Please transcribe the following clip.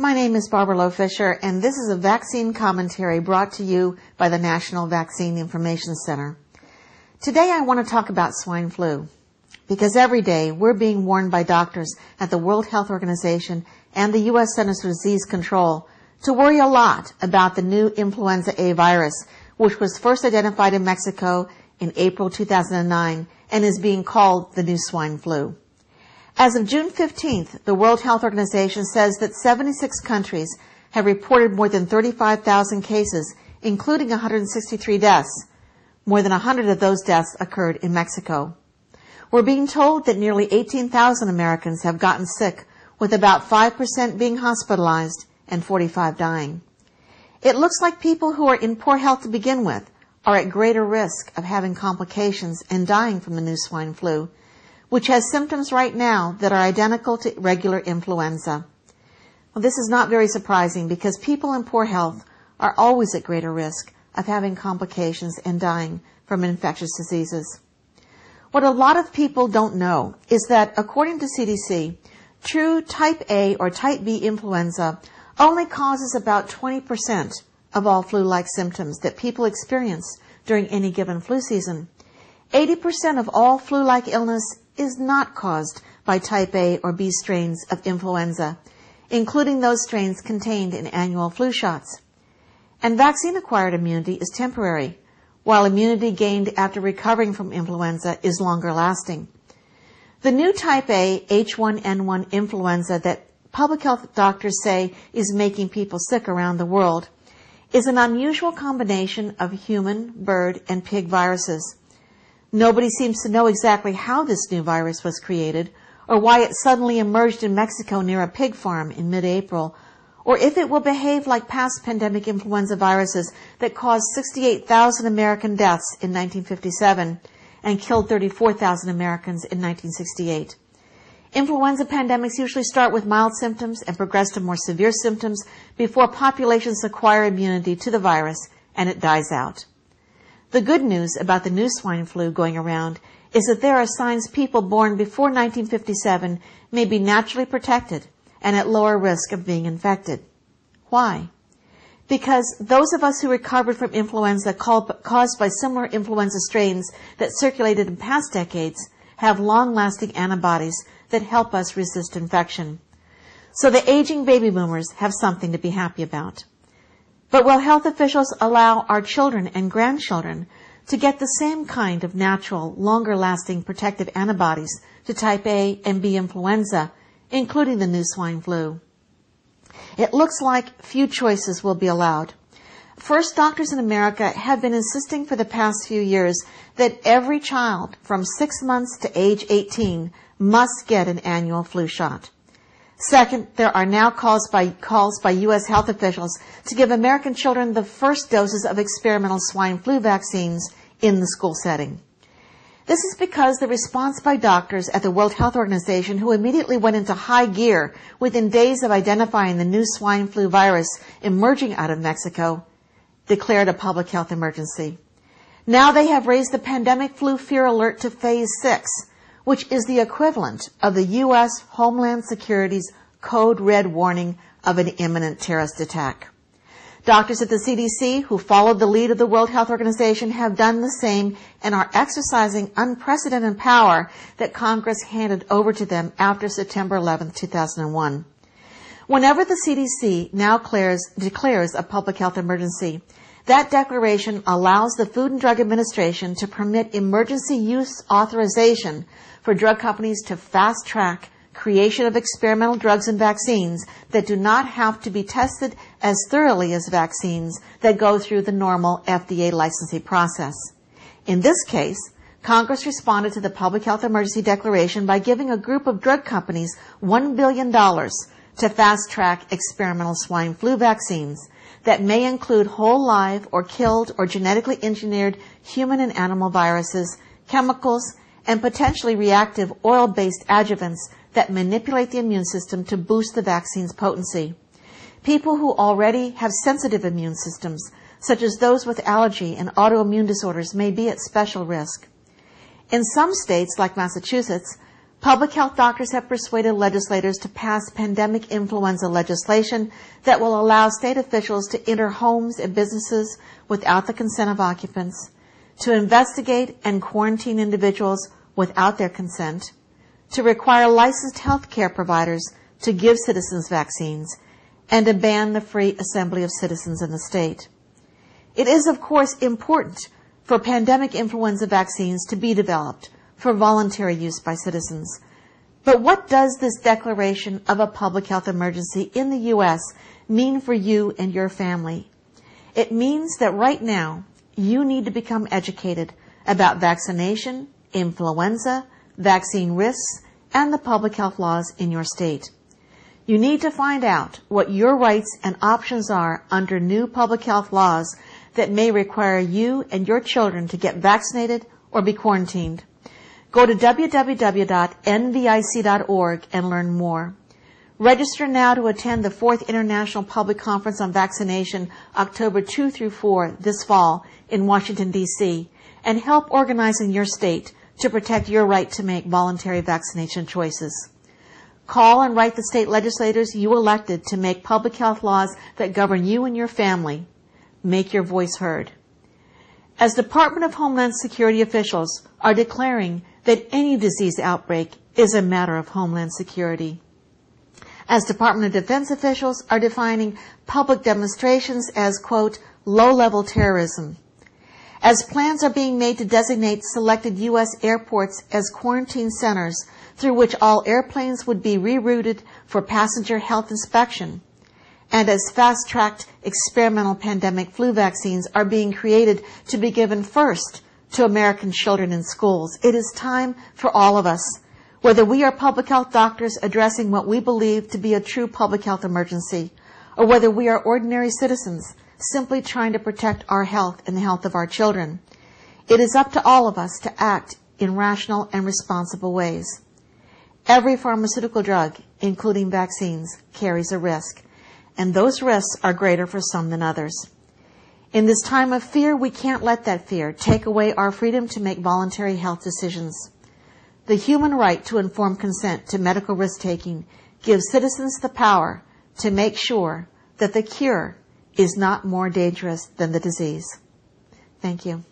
My name is Barbara Lowe Fisher, and this is a vaccine commentary brought to you by the National Vaccine Information Center. Today I want to talk about swine flu, because every day we're being warned by doctors at the World Health Organization and the U.S. Centers for Disease Control to worry a lot about the new influenza A virus, which was first identified in Mexico in April 2009 and is being called the new swine flu. As of June 15th, the World Health Organization says that 76 countries have reported more than 35,000 cases, including 163 deaths. More than 100 of those deaths occurred in Mexico. We're being told that nearly 18,000 Americans have gotten sick, with about 5% being hospitalized and 45 dying. It looks like people who are in poor health to begin with are at greater risk of having complications and dying from the new swine flu, which has symptoms right now that are identical to regular influenza. Well, this is not very surprising because people in poor health are always at greater risk of having complications and dying from infectious diseases. What a lot of people don't know is that, according to CDC, true type A or type B influenza only causes about 20% of all flu-like symptoms that people experience during any given flu season. 80% of all flu-like illness is not caused by type A or B strains of influenza, including those strains contained in annual flu shots. And vaccine-acquired immunity is temporary, while immunity gained after recovering from influenza is longer lasting. The new type A H1N1 influenza that public health doctors say is making people sick around the world is an unusual combination of human, bird, and pig viruses. Nobody seems to know exactly how this new virus was created, or why it suddenly emerged in Mexico near a pig farm in mid-April, or if it will behave like past pandemic influenza viruses that caused 68,000 American deaths in 1957 and killed 34,000 Americans in 1968. Influenza pandemics usually start with mild symptoms and progress to more severe symptoms before populations acquire immunity to the virus and it dies out. The good news about the new swine flu going around is that there are signs people born before 1957 may be naturally protected and at lower risk of being infected. Why? Because those of us who recovered from influenza caused by similar influenza strains that circulated in past decades have long-lasting antibodies that help us resist infection. So the aging baby boomers have something to be happy about. But will health officials allow our children and grandchildren to get the same kind of natural, longer-lasting protective antibodies to type A and B influenza, including the new swine flu? It looks like few choices will be allowed. First, doctors in America have been insisting for the past few years that every child from 6 months to age 18 must get an annual flu shot. Second, there are now calls by U.S. health officials to give American children the first doses of experimental swine flu vaccines in the school setting. This is because the response by doctors at the World Health Organization, who immediately went into high gear within days of identifying the new swine flu virus emerging out of Mexico, declared a public health emergency. Now they have raised the pandemic flu fear alert to phase 6, which is the equivalent of the U.S. Homeland Security's code red warning of an imminent terrorist attack. Doctors at the CDC, who followed the lead of the World Health Organization, have done the same and are exercising unprecedented power that Congress handed over to them after September 11, 2001. Whenever the CDC now declares a public health emergency, that declaration allows the Food and Drug Administration to permit emergency use authorization for drug companies to fast-track creation of experimental drugs and vaccines that do not have to be tested as thoroughly as vaccines that go through the normal FDA licensing process. In this case, Congress responded to the public health emergency declaration by giving a group of drug companies $1 billion to fast-track experimental swine flu vaccines that may include whole live or killed or genetically engineered human and animal viruses, chemicals, and potentially reactive oil-based adjuvants that manipulate the immune system to boost the vaccine's potency. People who already have sensitive immune systems, such as those with allergy and autoimmune disorders, may be at special risk. In some states, like Massachusetts, Public health doctors have persuaded legislators to pass pandemic influenza legislation that will allow state officials to enter homes and businesses without the consent of occupants, to investigate and quarantine individuals without their consent, to require licensed health care providers to give citizens vaccines, and to ban the free assembly of citizens in the state. It is, of course, important for pandemic influenza vaccines to be developed for voluntary use by citizens. But what does this declaration of a public health emergency in the U.S. mean for you and your family? It means that right now, you need to become educated about vaccination, influenza, vaccine risks, and the public health laws in your state. You need to find out what your rights and options are under new public health laws that may require you and your children to get vaccinated or be quarantined. Go to www.nvic.org and learn more. Register now to attend the 4th International Public Conference on Vaccination, October 2 through 4 this fall in Washington, D.C., and help organize in your state to protect your right to make voluntary vaccination choices. Call and write the state legislators you elected to make public health laws that govern you and your family. Make your voice heard. As Department of Homeland Security officials are declaring that any disease outbreak is a matter of Homeland Security. As Department of Defense officials are defining public demonstrations as, quote, low-level terrorism. As plans are being made to designate selected U.S. airports as quarantine centers through which all airplanes would be rerouted for passenger health inspection, and as fast-tracked experimental pandemic flu vaccines are being created to be given first to American children in schools, it is time for all of us, whether we are public health doctors addressing what we believe to be a true public health emergency, or whether we are ordinary citizens simply trying to protect our health and the health of our children. It is up to all of us to act in rational and responsible ways. Every pharmaceutical drug, including vaccines, carries a risk, and those risks are greater for some than others. In this time of fear, we can't let that fear take away our freedom to make voluntary health decisions. The human right to informed consent to medical risk-taking gives citizens the power to make sure that the cure is not more dangerous than the disease. Thank you.